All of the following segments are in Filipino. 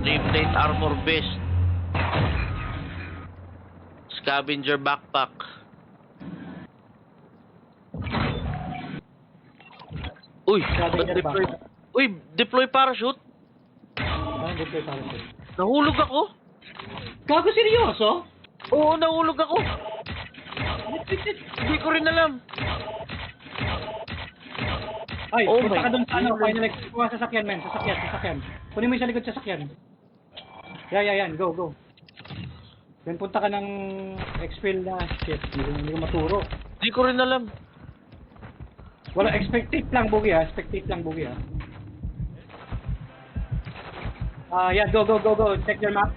Stream Plate Armor Vest. Scavenger Backpack. Uy, Scavenger deploy. backpack. Uy, deploy parachute. Ano dito yung parachute? Nahulog ako. Gago, seryoso? Oo, nahulog ako. Hindi ko rin alam. Ay, Oh punta my ka dun sa ano, God. final exit. Kuha sasakyan, men. Sasakyan. Kunin mo yung sa likod sasakyan. Yan. Go. Then punta ka ng exfil na shit. Hindi ko maturo. Hindi ko rin alam. Wala, expectate lang, Bugi ha. Yan, go. Check your map.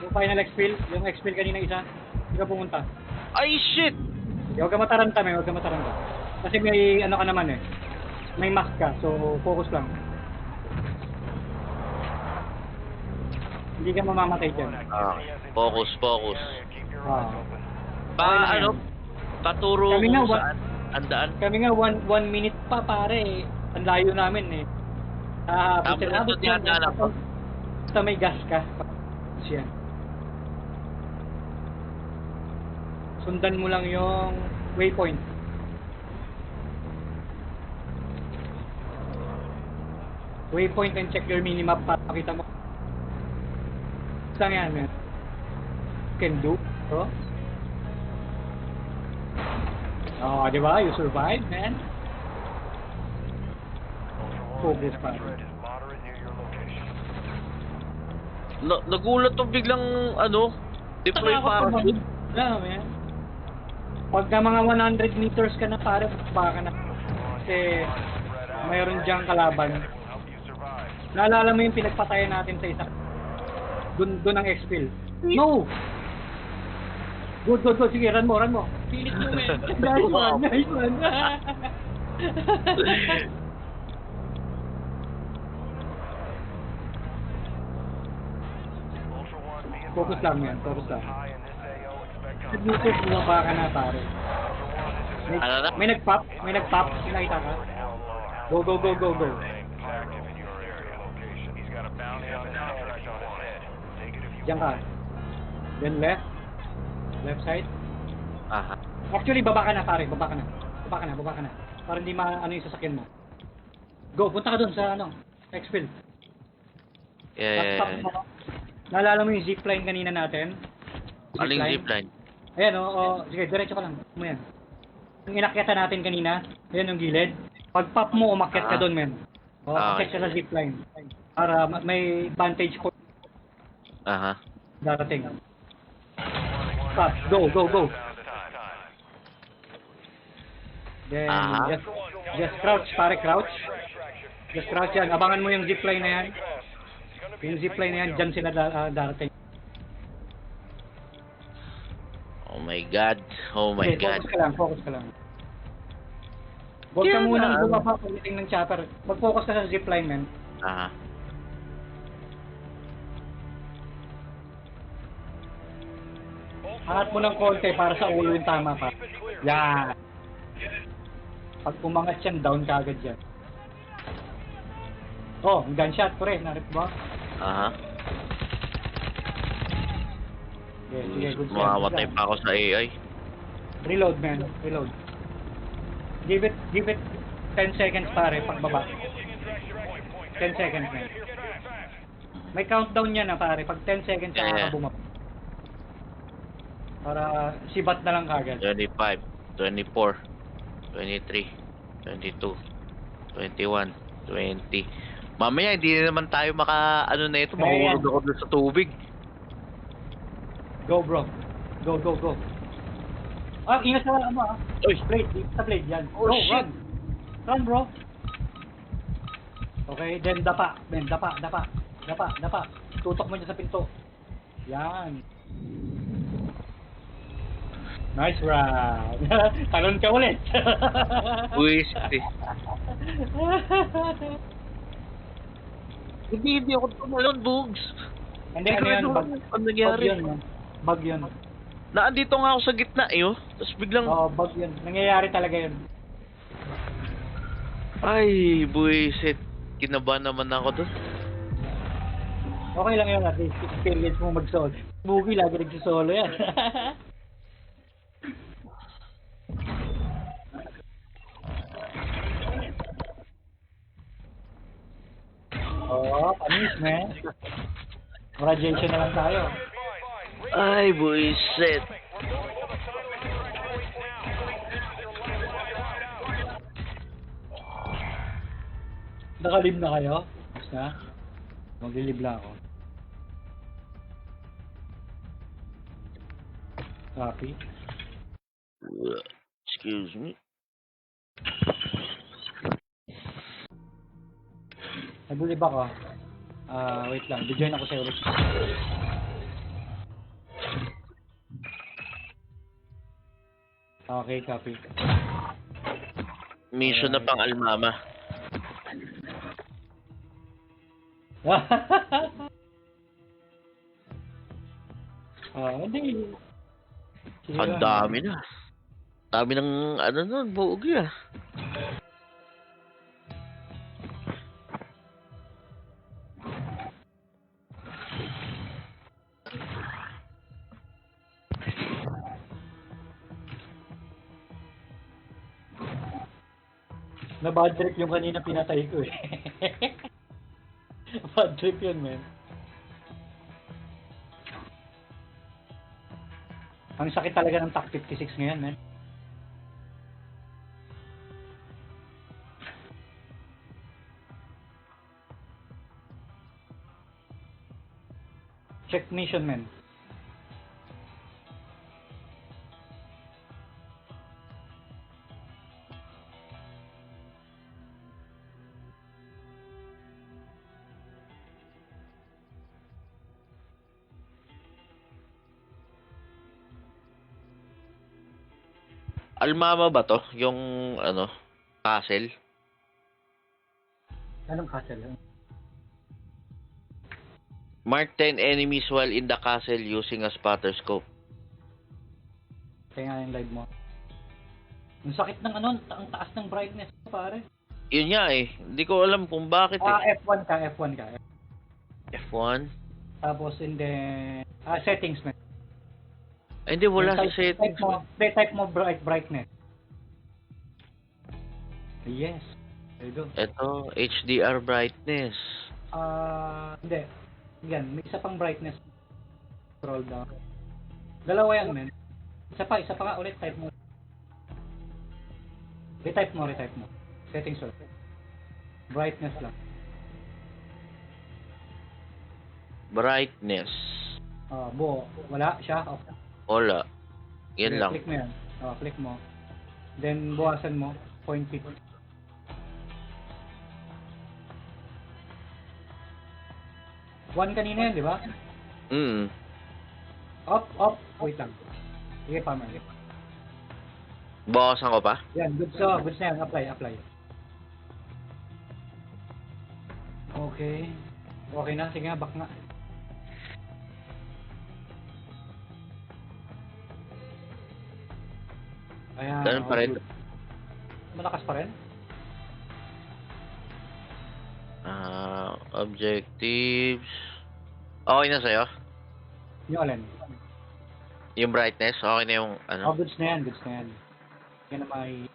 Yung final exfil. Yung exfil kanina isa. Hindi ka pumunta. Ay, shit! Huwag ka mataranta, men. Kasi may ano ka naman eh. May mask ka, so focus lang. Hindi ka mamamatay dyan. Focus. Ah. Pa, ano? Paturo Kami nga, mo saan? Andaan? Kami nga, one minute pa pare. Ang layo namin eh. Tapos Abot ito dinadala ko. basta may gas ka. Siya. Sundan mo lang yung waypoint. Waypoint and check your minimap para makita mo. Saan yan, man? Can do. Oh. Oh, di ba? You survive, man. Focus pa. Nagulat to biglang, ano, deploy parachute. Yeah, man. Pagka mga 100 meters ka na pare, baka na. Kasi mayroon diyang kalaban. Naalala mo yung pinagpatayan natin sa isa. Doon ang exfil. No! Good. Sige, run mo. Pilit mo, man. Nice one. Focus lang. Dito, bumaba ka na, pare. Ano na? May nag-pop. Nakita ka? Go. Diyan ka. Then left side. Aha. Actually, baba ka na, pare. Baba ka na. Para hindi ano yung sasakyan mo. Go, punta ka dun sa exfil. Yeah. Naalala mo yung zipline kanina natin? Aling zipline? Ayan, sige, diretso ka lang. Mo yan. Yung inakyatan natin kanina, ayan yung gilid. Pag pop mo, umakyat ka dun, men. Umakyat ka sa zipline. Para may vantage point Aha. darating. Pop, go. Then, just crouch, pare, crouch. Just crouch yan. Abangan mo yung zipline na yan. Yung zipline na yan, dyan sila darating. Oh my God. Okay, focus ka lang. Huwag ka munang bumaba pagdating ng chopper. Mag-focus ka sa zipline, man. Aha. Angat mo ng konti para sa ulo yung tama pa. Yan. Pag umangat yan, down ka agad yan. Oh, gunshot, pre. Narit mo? Aha. Sige, good shot. Mamamatay pa ako sa AI. Reload, man. Reload. Give it 10 seconds, pare, pagbaba. 10 seconds, man. May countdown yan, pare. Pag 10 seconds, ka bumaba. Para sibat na lang kagad. 25, 24, 23, 22, 21, 20. Mamaya, hindi na naman tayo ano na ito. Mahulog ako doon sa tubig. Go, bro. Go. Ingat sa ano, Uy! Blade, yan. Oh, Go, shit. Run, bro. Okay, then dapa. Tutok mo dyan sa pinto. Yan. Nice run. Talon ka ulit. Uy, hindi ako tumalon, Bugs. Hindi, ano yan? Ano nangyari? Bug yun. Naandito nga ako sa gitna tapos biglang... Oo, bug yun. Nangyayari talaga yun. Ay, buwisit. Kinabahan naman ako doon. Okay lang yun, at least experience mo mag-solo. Boogie, lagi nagsisolo yan. Oo, panis, man. Graduation na lang tayo. Ay, buisit. Nakalib na kayo? Basta? Maglilib lang ako. Copy. Excuse me. Naglilib ako. Wait lang. Di-join ako sa ulit. Okay, copy. Mission na pang Almama. Hindi. Ang dami na. Dami ng ano nun, buogi ah. Na bad trip yung kanina pinatay ko eh. Bad trip yun, man. Ang sakit talaga ng TAC 56 ngayon, man. Check mission, man. Almama ba to? Yung ano, castle? Anong castle yun? Mark 10 enemies while in the castle using a spotter scope. Kaya nga yung live mo. Ang sakit ng ano, ang taas ng brightness, pare. Yun nga eh. Hindi ko alam kung bakit eh. F1 ka, F1 ka. F1? Tapos in the settings, man. Ay, hindi, wala sa settings. Type mo brightness. Yes. There you go. Ito, HDR brightness. Hindi. Yan, may isa pang brightness. Scroll down. Dalawa yan, man. Isa pa nga ulit, type mo. Retype mo. Settings ulit. Brightness lang. Brightness. Buo. Wala siya. Okay. Wala. Yan Okay, lang. Click mo yan. Click mo. Then, buwasan mo. 0.50. One kanina yan, di ba? Up. Wait lang. Sige pa, man. Bawasan ko pa? Yan, goods na yan. Apply. Okay. Okay na. Sige nga, back nga. Ayan. Ganun pa rin. Good. Malakas pa rin? Objectives. Okay na sa'yo? Yung alin? Yung brightness? Okay na yung ano? Goods na yan. Yan na may...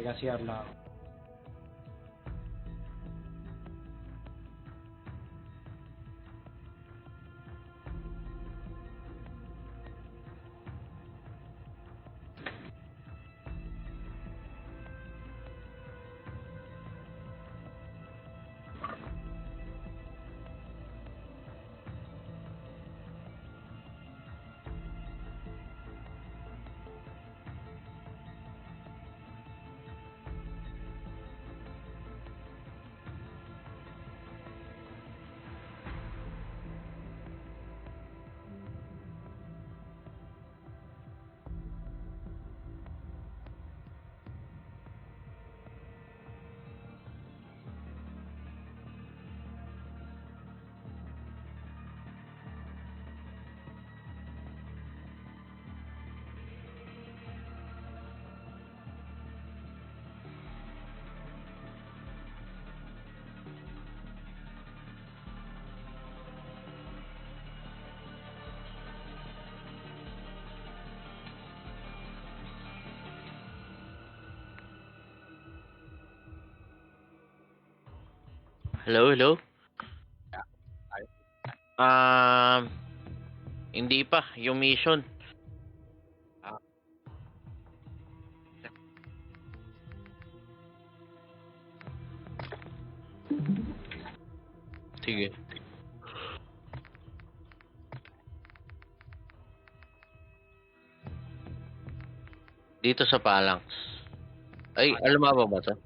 Teka, CR lang ako. Hello, hello? Um, hindi pa. Yung mission. Sige. Dito sa Palangs. Ay, alam mo ba to?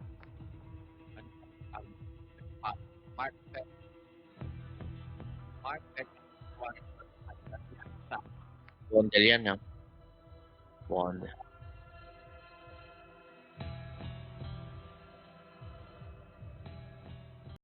Bondel yan, ha? Bondel.